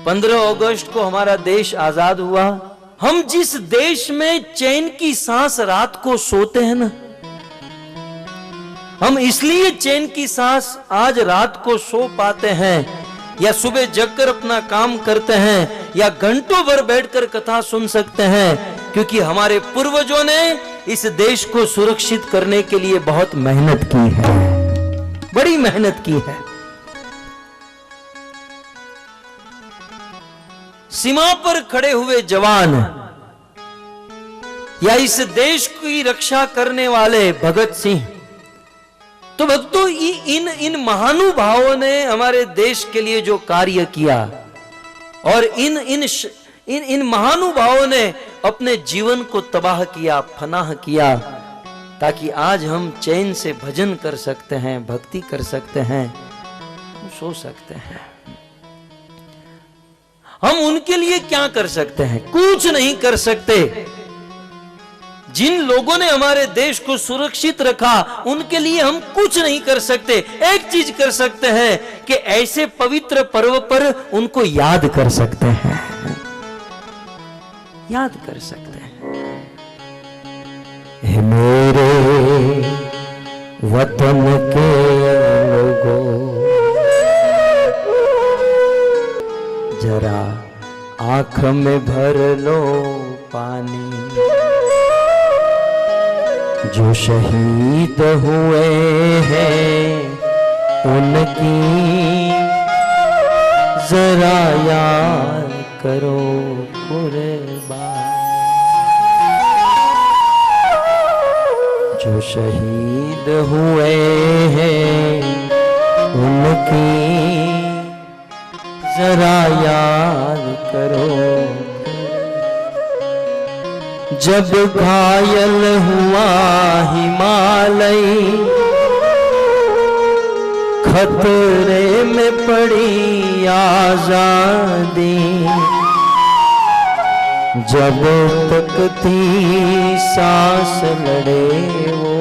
15 अगस्त को हमारा देश आजाद हुआ। हम जिस देश में चैन की सांस रात को सोते हैं ना, हम इसलिए चैन की सांस आज रात को सो पाते हैं या सुबह जगकर अपना काम करते हैं या घंटों भर बैठकर कथा सुन सकते हैं, क्योंकि हमारे पूर्वजों ने इस देश को सुरक्षित करने के लिए बहुत मेहनत की है, बड़ी मेहनत की है। सीमा पर खड़े हुए जवान या इस देश की रक्षा करने वाले भगत सिंह, तो भक्तों इन महानुभावों ने हमारे देश के लिए जो कार्य किया और इन महानुभावों ने अपने जीवन को तबाह किया, फनाह किया, ताकि आज हम चैन से भजन कर सकते हैं, भक्ति कर सकते हैं, सो सकते हैं। हम उनके लिए क्या कर सकते हैं? कुछ नहीं कर सकते। जिन लोगों ने हमारे देश को सुरक्षित रखा, उनके लिए हम कुछ नहीं कर सकते। एक चीज कर सकते हैं कि ऐसे पवित्र पर्व पर उनको याद कर सकते हैं, याद कर सकते हैं। हे मेरे वतन के लोगों, जरा आंख में भर लो पानी, जो शहीद हुए हैं उनकी जरा याद करो कुर्बान, जो शहीद हुए हैं उनकी जरा याद करो। जब घायल हुआ हिमालय, खतरे में पड़ी आजादी, जब तक थी सांस लड़े वो,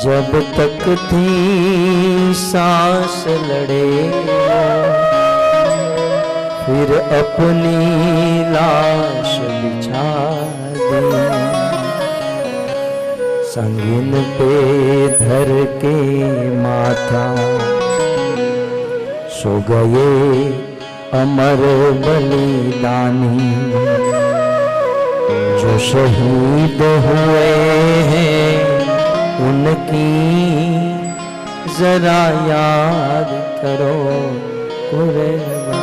जब तक थी सांस लड़े वो, फिर अपनी लाश बिछा दी, संगीन पे धर के माथा, सो गए अमर बलिदानी, जो शहीद हुए हैं उनकी जरा याद करो कुर्बान।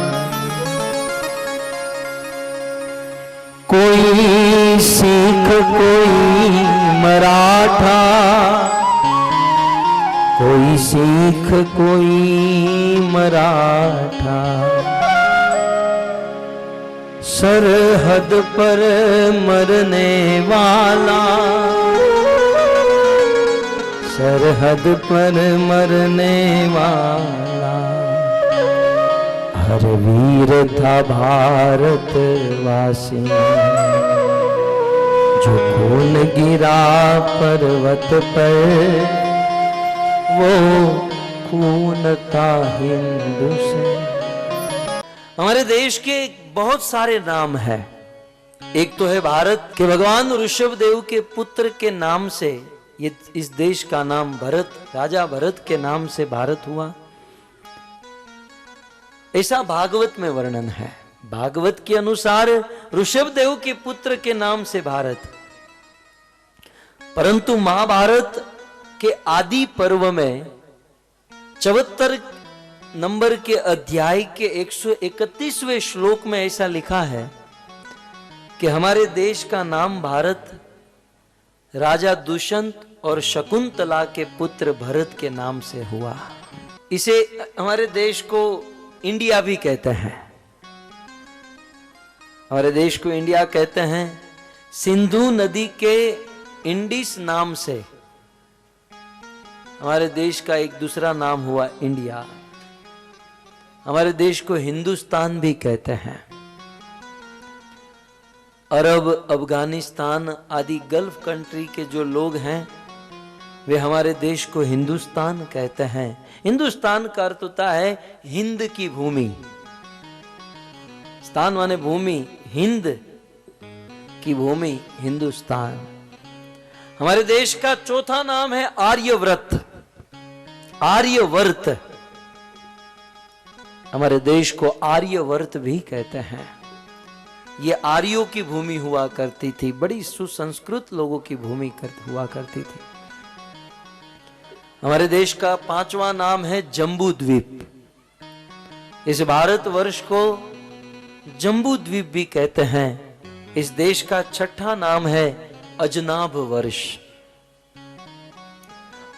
कोई सिख कोई मराठा, कोई सिख कोई मराठा, सरहद पर मरने वाला, सरहद पर मरने वाला, हर वीर था भारतवासी, जो खून गिरा पर्वत पर, वो खून था हिंदुस्तान। हमारे देश के बहुत सारे नाम हैं। एक तो है भारत के भगवान ऋषभ देव के पुत्र के नाम से ये इस देश का नाम भरत, राजा भरत के नाम से भारत हुआ, ऐसा भागवत में वर्णन है। भागवत के अनुसार ऋषभ देव के पुत्र के नाम से भारत, परंतु महाभारत के आदि पर्व में 74 नंबर के अध्याय के 131वें श्लोक में ऐसा लिखा है कि हमारे देश का नाम भारत राजा दुष्यंत और शकुंतला के पुत्र भरत के नाम से हुआ। इसे हमारे देश को इंडिया भी कहते हैं। हमारे देश को इंडिया कहते हैं। सिंधु नदी के इंडिस नाम से हमारे देश का एक दूसरा नाम हुआ इंडिया। हमारे देश को हिंदुस्तान भी कहते हैं। अरब, अफगानिस्तान आदि गल्फ कंट्री के जो लोग हैं वे हमारे देश को हिंदुस्तान कहते हैं। हिंदुस्तान का अर्थ होता है हिंद की भूमि। स्थान माने भूमि, हिंद की भूमि हिंदुस्तान। हमारे देश का चौथा नाम है आर्यव्रत, आर्यवर्त। हमारे देश को आर्यवर्त भी कहते हैं। ये आर्यों की भूमि हुआ करती थी, बड़ी सुसंस्कृत लोगों की भूमि हुआ करती थी। हमारे देश का पांचवा नाम है जम्बू द्वीप। इस भारतवर्ष को जम्बू द्वीप भी कहते हैं। इस देश का छठा नाम है अजनाभ वर्ष।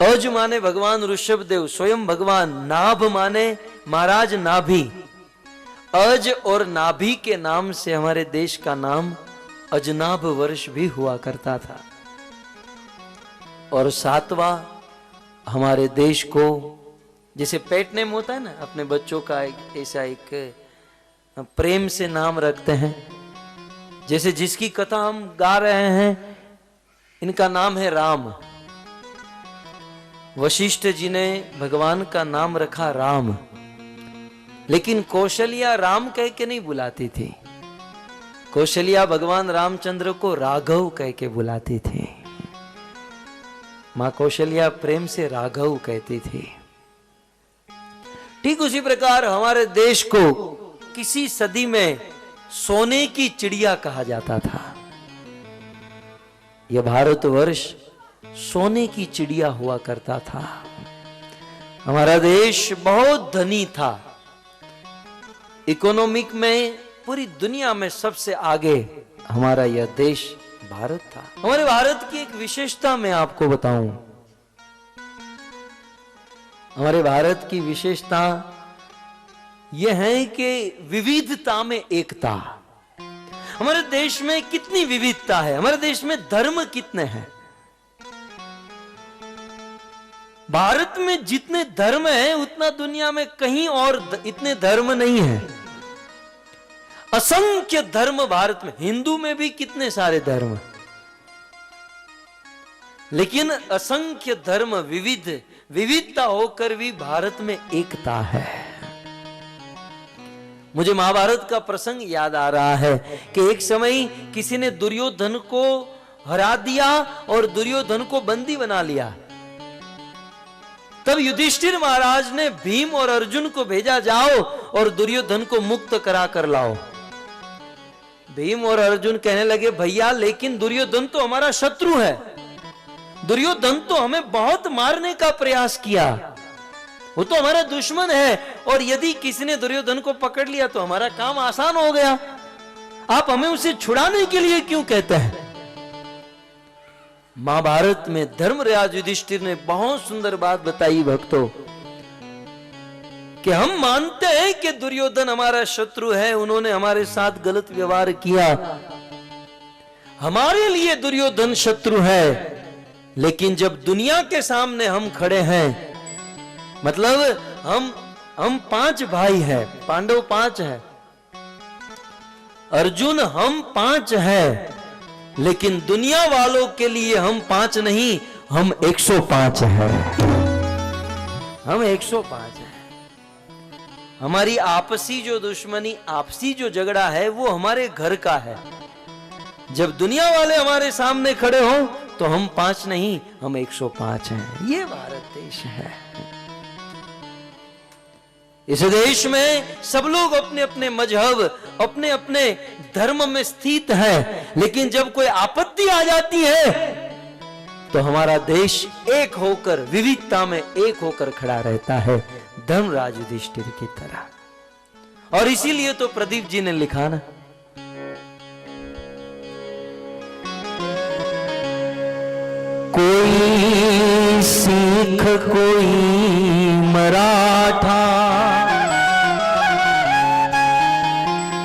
अज माने भगवान ऋषभदेव स्वयं भगवान, नाभ माने महाराज नाभि। अज और नाभि के नाम से हमारे देश का नाम अजनाभ वर्ष भी हुआ करता था। और सातवां हमारे देश को, जैसे पेट नेम होता है ना, अपने बच्चों का ऐसा एक प्रेम से नाम रखते हैं। जैसे जिसकी कथा हम गा रहे हैं, इनका नाम है राम। वशिष्ठ जी ने भगवान का नाम रखा राम, लेकिन कौशल्या राम कह के नहीं बुलाती थी। कौशल्या भगवान रामचंद्र को राघव कह के बुलाती थी। मां कौशल्या प्रेम से राघव कहती थी। ठीक उसी प्रकार हमारे देश को किसी सदी में सोने की चिड़िया कहा जाता था। यह भारतवर्ष सोने की चिड़िया हुआ करता था। हमारा देश बहुत धनी था। इकोनॉमिक में पूरी दुनिया में सबसे आगे हमारा यह देश भारत था। हमारे भारत की एक विशेषता मैं आपको बताऊं। हमारे भारत की विशेषता यह है कि विविधता में एकता। हमारे देश में कितनी विविधता है, हमारे देश में धर्म कितने हैं। भारत में जितने धर्म हैं उतना दुनिया में कहीं और इतने धर्म नहीं है। असंख्य धर्म भारत में, हिंदू में भी कितने सारे धर्म, लेकिन असंख्य धर्म, विविधता होकर भी भारत में एकता है। मुझे महाभारत का प्रसंग याद आ रहा है कि एक समय किसी ने दुर्योधन को हरा दिया और दुर्योधन को बंदी बना लिया। तब युधिष्ठिर महाराज ने भीम और अर्जुन को भेजा, जाओ और दुर्योधन को मुक्त करा कर लाओ। भीम और अर्जुन कहने लगे, भैया लेकिन दुर्योधन तो हमारा शत्रु है, दुर्योधन तो हमें बहुत मारने का प्रयास किया, वो तो हमारा दुश्मन है, और यदि किसी ने दुर्योधन को पकड़ लिया तो हमारा काम आसान हो गया, आप हमें उसे छुड़ाने के लिए क्यों कहते हैं। महाभारत में धर्मराज युधिष्ठिर ने बहुत सुंदर बात बताई भक्तों, कि हम मानते हैं कि दुर्योधन हमारा शत्रु है, उन्होंने हमारे साथ गलत व्यवहार किया, हमारे लिए दुर्योधन शत्रु है, लेकिन जब दुनिया के सामने हम खड़े हैं, मतलब हम 5 भाई हैं, पांडव 5 हैं, अर्जुन हम 5 हैं, लेकिन दुनिया वालों के लिए हम 5 नहीं, हम 105 हैं। हम 105 हैं। हमारी आपसी जो दुश्मनी, आपसी जो झगड़ा है, वो हमारे घर का है। जब दुनिया वाले हमारे सामने खड़े हो तो हम 5 नहीं, हम 105 हैं। ये भारत देश है। इस देश में सब लोग अपने अपने मजहब, अपने अपने धर्म में स्थित हैं, लेकिन जब कोई आपत्ति आ जाती है तो हमारा देश एक होकर, विविधता में एक होकर खड़ा रहता है, धर्मराज युधिष्ठिर की तरह। और इसीलिए तो प्रदीप जी ने लिखा ना, कोई सिख कोई मराठा,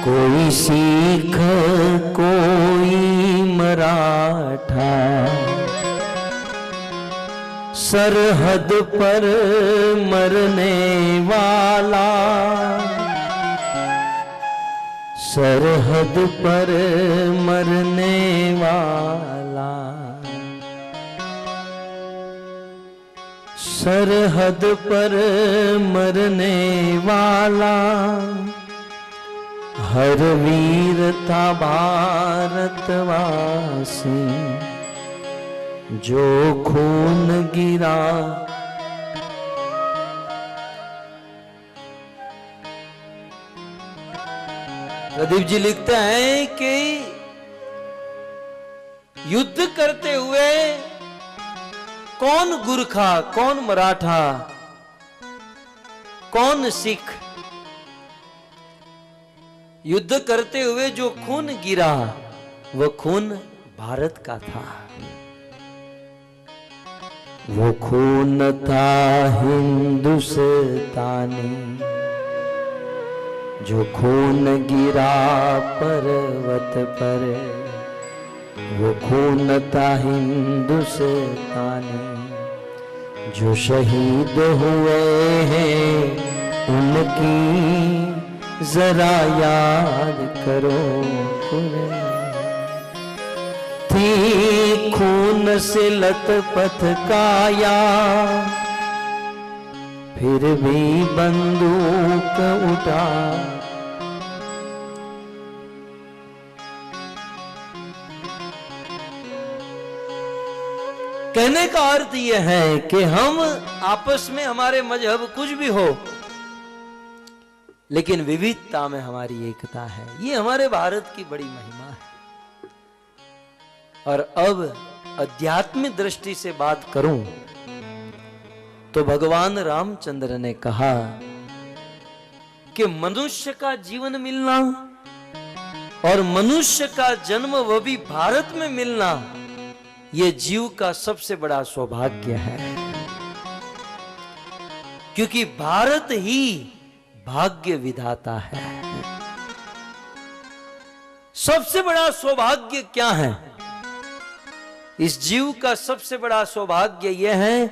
कोई सिख कोई मराठा, सरहद पर मरने वाला, सरहद पर मरने वाला, सरहद पर मरने वाला हर वीर था भारतवासी, जो खून गिरा। प्रदीप जी लिखते हैं कि युद्ध करते हुए कौन गुरखा, कौन मराठा, कौन सिख, युद्ध करते हुए जो खून गिरा वो खून भारत का था। वो खून था हिंदुस्तानी, जो खून गिरा पर्वत पर। वो खून था हिंदुस्तानी, जो शहीद हुए हैं उनकी जरा याद करो। थी खून से लथपथ काया, फिर भी बंदूक उठा। कहने का अर्थ यह है कि हम आपस में, हमारे मजहब कुछ भी हो, लेकिन विविधता में हमारी एकता है। ये हमारे भारत की बड़ी महिमा है। और अब आध्यात्मिक दृष्टि से बात करूं तो भगवान रामचंद्र ने कहा कि मनुष्य का जीवन मिलना और मनुष्य का जन्म, वह भी भारत में मिलना, यह जीव का सबसे बड़ा सौभाग्य है। क्योंकि भारत ही भाग्य विधाता है। सबसे बड़ा सौभाग्य क्या है? इस जीव का सबसे बड़ा सौभाग्य यह है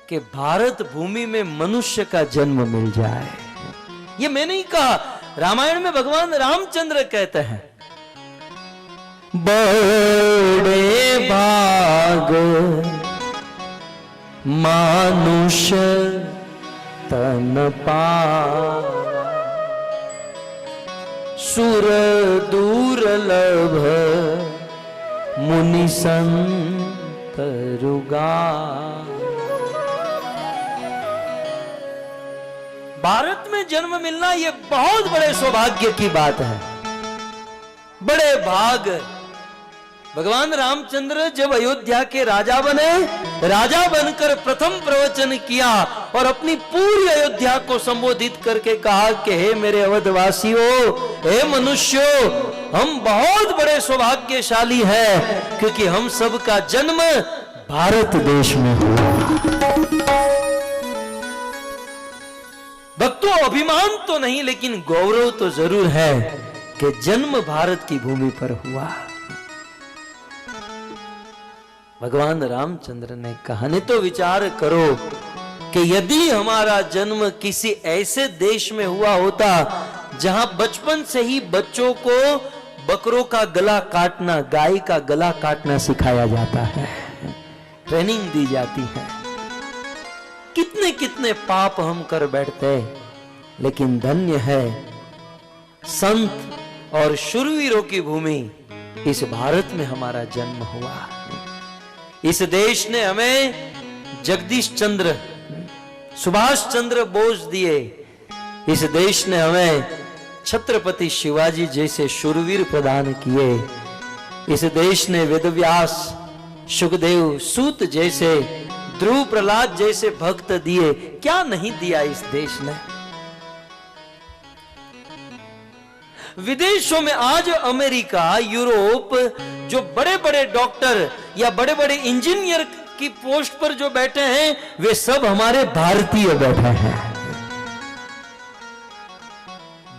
कि भारत भूमि में मनुष्य का जन्म मिल जाए। ये मैं नहीं कहा, रामायण में भगवान रामचंद्र कहते हैं, बड़े भाग मानुष तन पावा, सुर दुर्लभ मुनि संत रुगा। भारत में जन्म मिलना यह बहुत बड़े सौभाग्य की बात है, बड़े भाग। भगवान रामचंद्र जब अयोध्या के राजा बने, राजा बनकर प्रथम प्रवचन किया और अपनी पूरी अयोध्या को संबोधित करके कहा कि हे मेरे अवधवासियों, हे मनुष्यों, हम बहुत बड़े सौभाग्यशाली हैं क्योंकि हम सब का जन्म भारत देश में हुआ। भक्तों, अभिमान तो नहीं लेकिन गौरव तो जरूर है कि जन्म भारत की भूमि पर हुआ। भगवान रामचंद्र ने कहा, नहीं तो विचार करो कि यदि हमारा जन्म किसी ऐसे देश में हुआ होता जहां बचपन से ही बच्चों को बकरों का गला काटना, गाय का गला काटना सिखाया जाता है, ट्रेनिंग दी जाती है, कितने कितने पाप हम कर बैठते। लेकिन धन्य है संत और शूरवीरों की भूमि, इस भारत में हमारा जन्म हुआ। इस देश ने हमें जगदीश चंद्र, सुभाष चंद्र बोस दिए। इस देश ने हमें छत्रपति शिवाजी जैसे शूरवीर प्रदान किए। इस देश ने वेदव्यास, सुखदेव, सूत जैसे, ध्रुव प्रहलाद जैसे भक्त दिए। क्या नहीं दिया इस देश ने। विदेशों में आज अमेरिका, यूरोप, जो बड़े बड़े डॉक्टर या बड़े बड़े इंजीनियर की पोस्ट पर जो बैठे हैं, वे सब हमारे भारतीय बैठे हैं।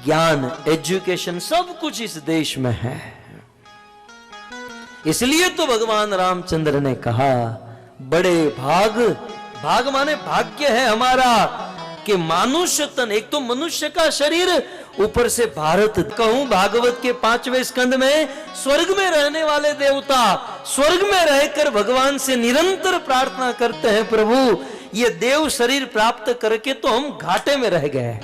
ज्ञान, एजुकेशन, सब कुछ इस देश में है। इसलिए तो भगवान रामचंद्र ने कहा, बड़े भाग, भाग माने भाग्य है हमारा कि मानुष्य तन, एक तो मनुष्य का शरीर, ऊपर से भारत। कहूं भागवत के 5वें स्कंद में, स्वर्ग में रहने वाले देवता स्वर्ग में रहकर भगवान से निरंतर प्रार्थना करते हैं, प्रभु ये देव शरीर प्राप्त करके तो हम घाटे में रह गए।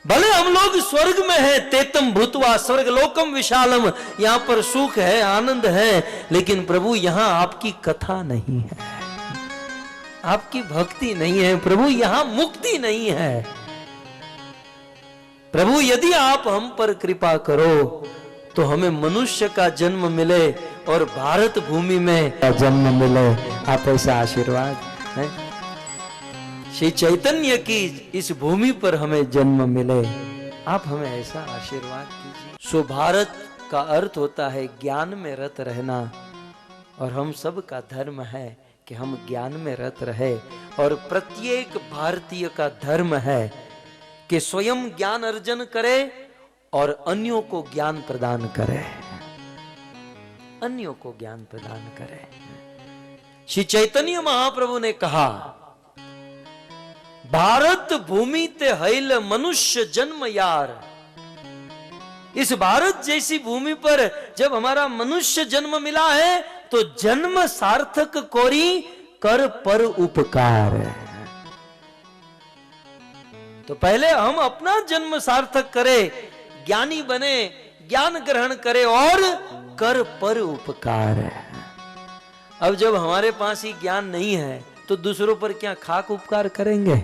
भले हम लोग स्वर्ग में हैं, तेतम भूतवा स्वर्ग लोकम विशालम, यहां पर सुख है, आनंद है, लेकिन प्रभु यहां आपकी कथा नहीं है, आपकी भक्ति नहीं है प्रभु, यहां मुक्ति नहीं है। प्रभु यदि आप हम पर कृपा करो तो हमें मनुष्य का जन्म मिले और भारत भूमि में जन्म मिले। आप ऐसा आशीर्वाद है श्री चैतन्य की इस भूमि पर हमें जन्म मिले, आप हमें ऐसा आशीर्वाद कीजिए। सो भारत का अर्थ होता है ज्ञान में रत रहना, और हम सब का धर्म है कि हम ज्ञान में रत रहे, और प्रत्येक भारतीय का धर्म है कि स्वयं ज्ञान अर्जन करे और अन्यों को ज्ञान प्रदान करे, अन्यों को ज्ञान प्रदान करे। श्री चैतन्य महाप्रभु ने कहा, भारत भूमि ते हैल मनुष्य जन्म यार। इस भारत जैसी भूमि पर जब हमारा मनुष्य जन्म मिला है तो जन्म सार्थक कोरी कर पर उपकार। तो पहले हम अपना जन्म सार्थक करें, ज्ञानी बने, ज्ञान ग्रहण करें और कर पर उपकार। अब जब हमारे पास ही ज्ञान नहीं है तो दूसरों पर क्या खाक उपकार करेंगे?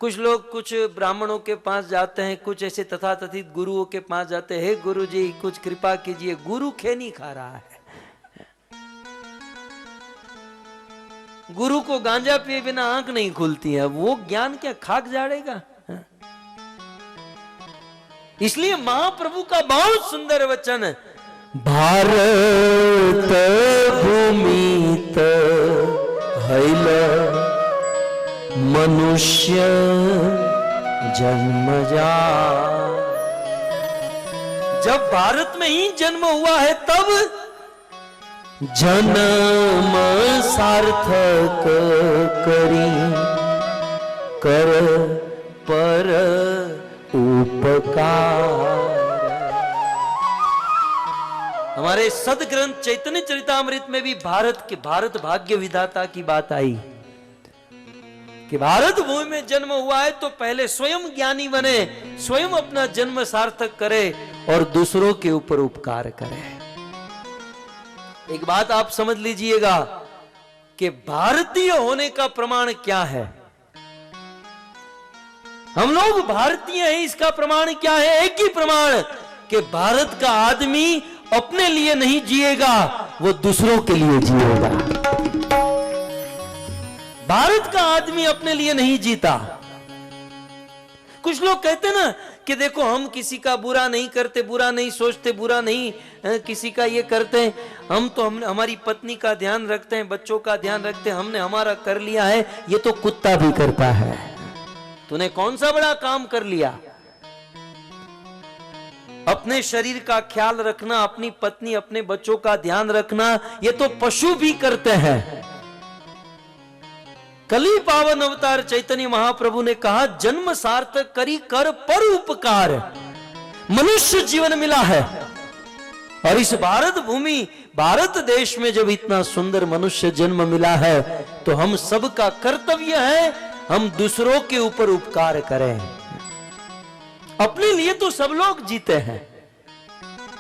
कुछ लोग कुछ ब्राह्मणों के पास जाते हैं, कुछ ऐसे तथाकथित गुरुओं के पास जाते हैं, हे गुरु जी कुछ कृपा कीजिए। गुरु खैनी खा रहा है, गुरु को गांजा पिए बिना आंख नहीं खुलती है, वो ज्ञान क्या खाक जाड़ेगा? इसलिए महाप्रभु का बहुत सुंदर वचन, भारत भूमि त हैल मनुष्य जन्म जा। जब भारत में ही जन्म हुआ है तब जन्म सार्थक करी कर पर उपकार। हमारे सदग्रंथ चैतन्य चरितामृत में भी भारत भाग्य विधाता की बात आई कि भारत भूमि में जन्म हुआ है तो पहले स्वयं ज्ञानी बने, स्वयं अपना जन्म सार्थक करे और दूसरों के ऊपर उपकार करे। एक बात आप समझ लीजिएगा कि भारतीय होने का प्रमाण क्या है। हम लोग भारतीय हैं, इसका प्रमाण क्या है? एक ही प्रमाण कि भारत का आदमी अपने लिए नहीं जिएगा, वो दूसरों के लिए जिएगा। भारत का आदमी अपने लिए नहीं जीता। कुछ लोग कहते ना कि देखो हम किसी का बुरा नहीं करते, बुरा नहीं सोचते, बुरा नहीं किसी का ये करते, हमने हमारी पत्नी का ध्यान रखते हैं, बच्चों का ध्यान रखते हैं, हमने हमारा कर लिया है, ये तो कुत्ता भी करता है। तूने कौन सा बड़ा काम कर लिया? अपने शरीर का ख्याल रखना, अपनी पत्नी अपने बच्चों का ध्यान रखना, ये तो पशु भी करते हैं। कली पावन अवतार चैतन्य महाप्रभु ने कहा, जन्म सार्थक करी कर पर उपकार। मनुष्य जीवन मिला है और इस भारत भूमि, भारत देश में जब इतना सुंदर मनुष्य जन्म मिला है तो हम सबका कर्तव्य है हम दूसरों के ऊपर उपकार करें। अपने लिए तो सब लोग जीते हैं,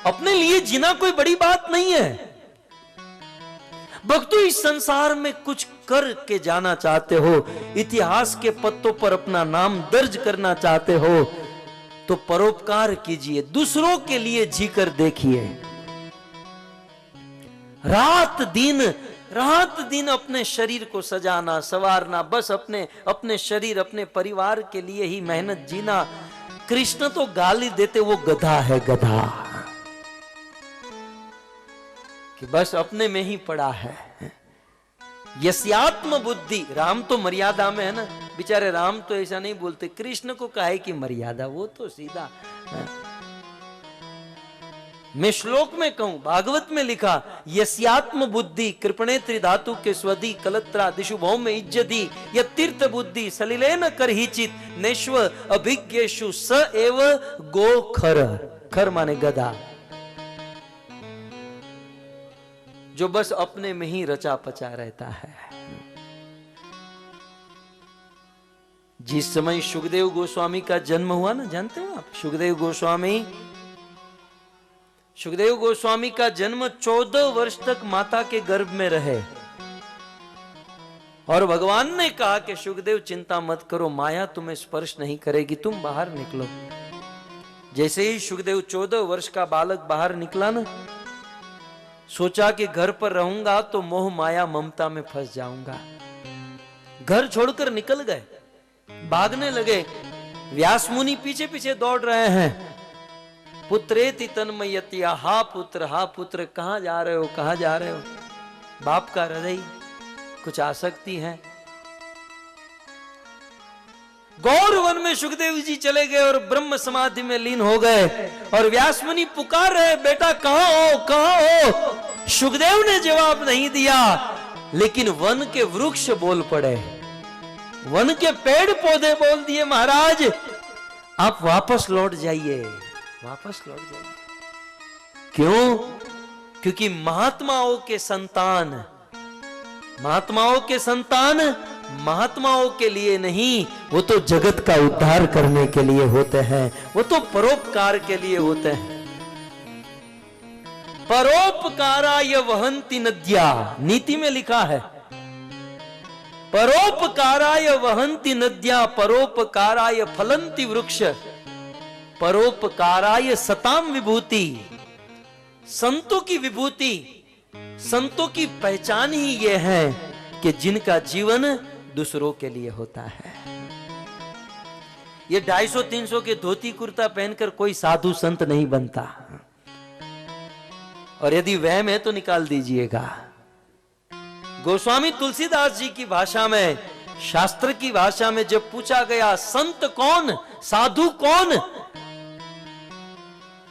अपने लिए जीना कोई बड़ी बात नहीं है। भक्तों, इस संसार में कुछ करके जाना चाहते हो, इतिहास के पत्तों पर अपना नाम दर्ज करना चाहते हो, तो परोपकार कीजिए, दूसरों के लिए जीकर देखिए। रात दिन अपने शरीर को सजाना संवारना, बस अपने शरीर अपने परिवार के लिए ही मेहनत जीना। कृष्ण तो गाली देते, वो गधा है, गधा, कि बस अपने में ही पड़ा है। यस्यात्म बुद्धि, राम तो मर्यादा में है ना, बेचारे राम तो ऐसा नहीं बोलते, कृष्ण को कहे कि मर्यादा, वो तो सीधा है। मैं श्लोक में कहूं, भागवत में लिखा, यस्यात्म बुद्धि कृपणे त्रिधातु के स्वदी कलत्रा दिशु भौम में इज्जति य तीर्थ बुद्धि सलिलेन करहिचित नेश्व अभिज्ञेषु स एव गो खर। खर माने गधा। जो बस अपने में ही रचा पचा रहता है। जिस समय सुखदेव गोस्वामी का जन्म हुआ ना, जानते हो आप, सुखदेव गोस्वामी का जन्म 14 वर्ष तक माता के गर्भ में रहे और भगवान ने कहा कि सुखदेव चिंता मत करो, माया तुम्हें स्पर्श नहीं करेगी, तुम बाहर निकलो। जैसे ही सुखदेव 14 वर्ष का बालक बाहर निकला ना, सोचा कि घर पर रहूंगा तो मोह माया ममता में फंस जाऊंगा। घर छोड़कर निकल गए, भागने लगे। व्यास मुनि पीछे पीछे दौड़ रहे हैं। पुत्रेति तन्मयतिया, हा पुत्र कहां जा रहे हो, कहां जा रहे हो। बाप का हृदय कुछ आसक्ति है। गौर वन में सुखदेव जी चले गए और ब्रह्म समाधि में लीन हो गए। और व्यास मुनि पुकार रहे, बेटा कहां हो, कहां हो। सुखदेव ने जवाब नहीं दिया, लेकिन वन के वृक्ष बोल पड़े, वन के पेड़ पौधे बोल दिए, महाराज आप वापस लौट जाइए, वापस लौट जाइए। क्यों? क्योंकि महात्माओं के संतान महात्माओं के लिए नहीं, वो तो जगत का उद्धार करने के लिए होते हैं, वो तो परोपकार के लिए होते हैं। परोपकाराय वहंति नद्या, नीति में लिखा है, परोपकाराय वहंति नद्या, परोपकाराय फलंति वृक्ष, परोपकाराय सताम विभूति। संतों की विभूति, संतों की पहचान ही यह है कि जिनका जीवन दूसरों के लिए होता है। ये 250-300 के धोती कुर्ता पहनकर कोई साधु संत नहीं बनता। और यदि वहम है तो निकाल दीजिएगा। गोस्वामी तुलसीदास जी की भाषा में, शास्त्र की भाषा में जब पूछा गया संत कौन, साधु कौन,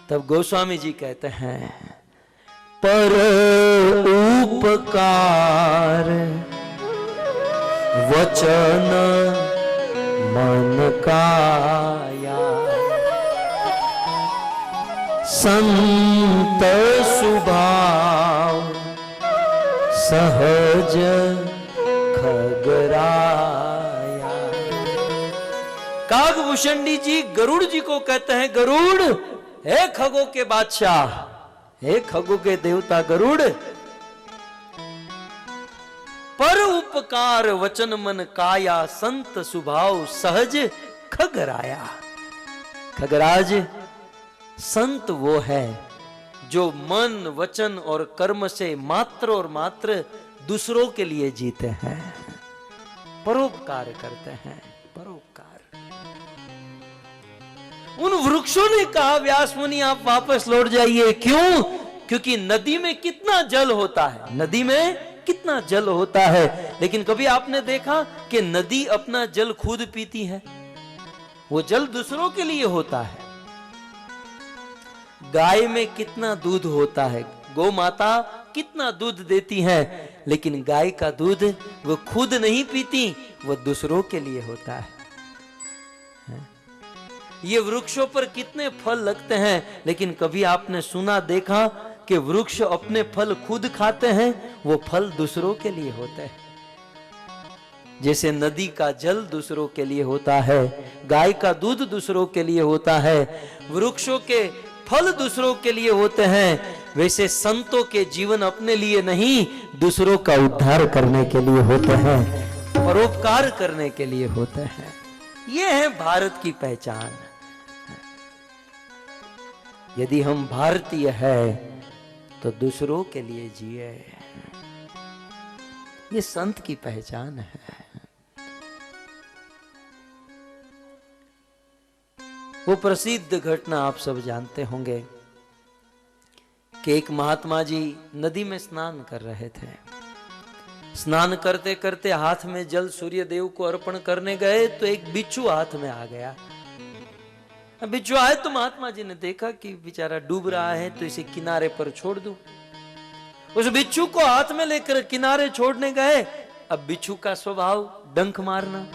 तब गोस्वामी जी कहते हैं पर उपकार वचन मन काया, संत स्वभाव सहज खगराया। कागभूषणी जी गरुड़ जी को कहते हैं, गरुड़ हे खगों के बादशाह, हे खगों के देवता गरुड़, पर उपकार वचन मन काया, संत स्वभाव सहज खगराया। खगराज, संत वो है जो मन वचन और कर्म से मात्र और मात्र दूसरों के लिए जीते हैं, परोपकार करते हैं, परोपकार। उन वृक्षों ने कहा व्यास मुनि आप वापस लौट जाइए। क्यों? क्योंकि नदी में कितना जल होता है, नदी में कितना जल होता है, लेकिन कभी आपने देखा कि नदी अपना जल खुद पीती है? वो जल दूसरों के लिए होता है। गाय में कितना दूध होता है, गौ माता कितना दूध देती है, लेकिन गाय का दूध वो खुद नहीं पीती, वो दूसरों के लिए होता है। ये वृक्षों पर कितने फल लगते हैं, लेकिन कभी आपने सुना देखा कि वृक्ष अपने फल खुद खाते हैं? वो फल दूसरों के लिए होते हैं। जैसे नदी का जल दूसरों के लिए होता है, गाय का दूध दूसरों के लिए होता है, वृक्षों के फल दूसरों के लिए होते हैं, वैसे संतों के जीवन अपने लिए नहीं, दूसरों का उद्धार करने के लिए होते हैं, परोपकार करने के लिए होते हैं। ये है भारत की पहचान। यदि हम भारतीय हैं तो दूसरों के लिए जिए, ये संत की पहचान है। वो प्रसिद्ध घटना आप सब जानते होंगे कि एक महात्मा जी नदी में स्नान कर रहे थे। स्नान करते करते हाथ में जल सूर्य देव को अर्पण करने गए तो एक बिच्छू हाथ में आ गया। बिच्छू आए तो महात्मा जी ने देखा कि बेचारा डूब रहा है, तो इसे किनारे पर छोड़ दूं। उस बिच्छू को हाथ में लेकर किनारे छोड़ने गए। अब बिच्छू का स्वभाव डंक मारना,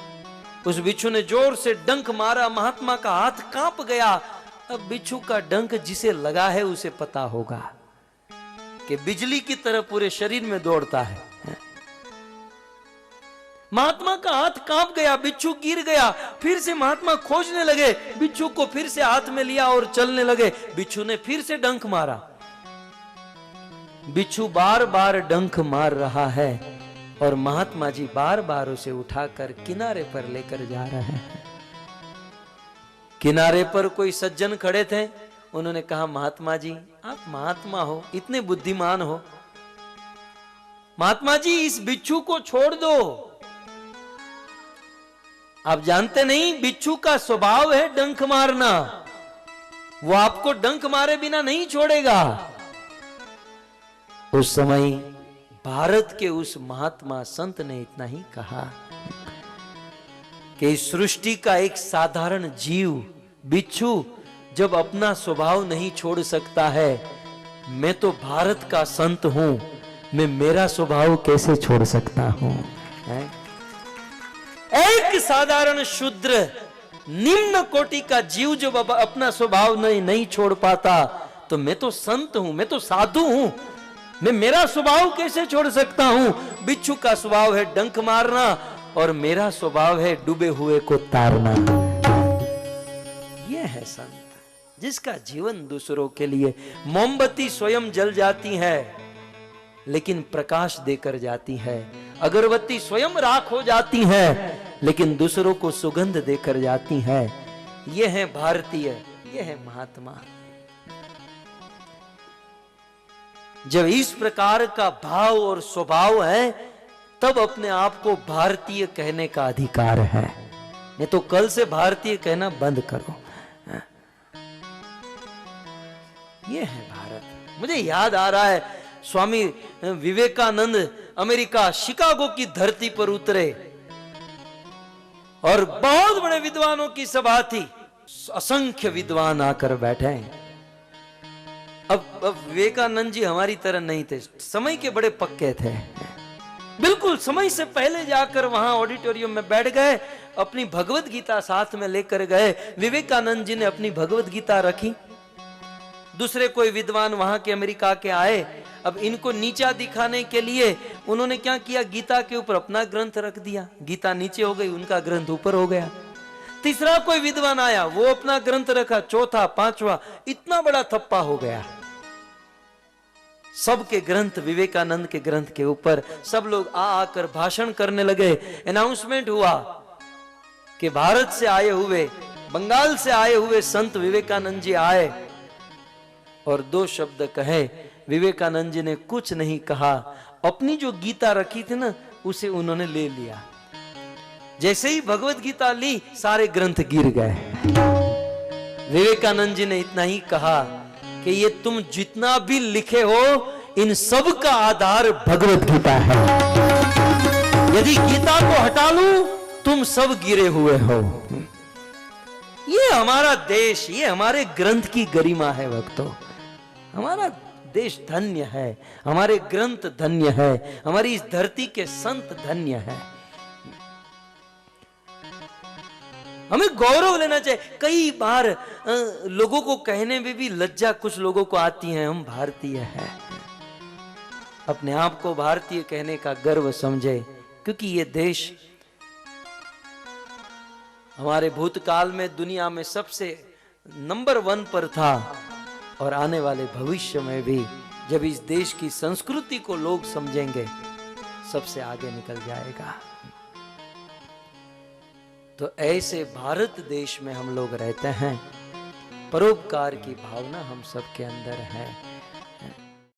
उस बिच्छू ने जोर से डंक मारा, महात्मा का हाथ कांप गया। अब बिच्छू का डंक जिसे लगा है उसे पता होगा कि बिजली की तरह पूरे शरीर में दौड़ता है। महात्मा का हाथ कांप गया, बिच्छू गिर गया। फिर से महात्मा खोजने लगे, बिच्छू को फिर से हाथ में लिया और चलने लगे। बिच्छू ने फिर से डंक मारा। बिच्छू बार बार डंक मार रहा है और महात्मा जी बार बार उसे उठाकर किनारे पर लेकर जा रहे हैं। किनारे पर कोई सज्जन खड़े थे। उन्होंने कहा, महात्मा जी, आप महात्मा हो, इतने बुद्धिमान हो, महात्मा जी इस बिच्छू को छोड़ दो। आप जानते नहीं, बिच्छू का स्वभाव है डंक मारना। वो आपको डंक मारे बिना नहीं छोड़ेगा। उस समय भारत के उस महात्मा संत ने इतना ही कहा कि इस सृष्टि का एक साधारण जीव बिच्छू जब अपना स्वभाव नहीं छोड़ सकता है, मैं तो भारत का संत हूं, मैं मेरा स्वभाव कैसे छोड़ सकता हूं? एक साधारण शूद्र निम्न कोटि का जीव जब अपना स्वभाव नहीं छोड़ पाता, तो मैं तो संत हूं, मैं तो साधु हूं, मैं मेरा स्वभाव कैसे छोड़ सकता हूं? बिच्छू का स्वभाव है डंक मारना और मेरा स्वभाव है डूबे हुए को तारना। यह है संत, जिसका जीवन दूसरों के लिए। मोमबत्ती स्वयं जल जाती है लेकिन प्रकाश देकर जाती है। अगरबत्ती स्वयं राख हो जाती है लेकिन दूसरों को सुगंध देकर जाती है। यह है भारतीय, यह है महात्मा। जब इस प्रकार का भाव और स्वभाव है, तब अपने आप को भारतीय कहने का अधिकार है। नहीं तो कल से भारतीय कहना बंद करो। यह है भारत। मुझे याद आ रहा है, स्वामी विवेकानंद अमेरिका शिकागो की धरती पर उतरे और बहुत बड़े विद्वानों की सभा थी। असंख्य विद्वान आकर बैठे। अब विवेकानंद जी हमारी तरह नहीं थे, समय के बड़े पक्के थे। बिल्कुल समय से पहले जाकर वहां ऑडिटोरियम में बैठ गए, अपनी भगवत गीता साथ में लेकर गए। विवेकानंद जी ने अपनी भगवत गीता रखी। दूसरे कोई विद्वान वहां के अमेरिका के आए। अब इनको नीचा दिखाने के लिए उन्होंने क्या किया, गीता के ऊपर अपना ग्रंथ रख दिया। गीता नीचे हो गई, उनका ग्रंथ ऊपर हो गया। तीसरा कोई विद्वान आया, वो अपना ग्रंथ रखा। चौथा, पांचवा, इतना बड़ा थप्पा हो गया। सबके ग्रंथ विवेकानंद के ग्रंथ के ऊपर। सब लोग आकर भाषण करने लगे। अनाउंसमेंट हुआ कि भारत से आए हुए, बंगाल से आए हुए संत विवेकानंद जी आए और दो शब्द कहे। विवेकानंद जी ने कुछ नहीं कहा, अपनी जो गीता रखी थी ना, उसे उन्होंने ले लिया। जैसे ही भगवत गीता ली, सारे ग्रंथ गिर गए। विवेकानंद जी ने इतना ही कहा कि ये तुम जितना भी लिखे हो, इन सब का आधार भगवत गीता है। यदि गीता को हटा लूं, तुम सब गिरे हुए हो। ये हमारा देश, ये हमारे ग्रंथ की गरिमा है भक्तों। हमारा देश धन्य है, हमारे ग्रंथ धन्य है, हमारी इस धरती के संत धन्य है। हमें गौरव लेना चाहिए। कई बार लोगों को कहने में भी लज्जा कुछ लोगों को आती है, हम भारतीय हैं। अपने आप को भारतीय कहने का गर्व समझे, क्योंकि ये देश हमारे भूतकाल में दुनिया में सबसे नंबर 1 पर था और आने वाले भविष्य में भी जब इस देश की संस्कृति को लोग समझेंगे, सबसे आगे निकल जाएगा। तो ऐसे भारत देश में हम लोग रहते हैं। परोपकार की भावना हम सबके अंदर है।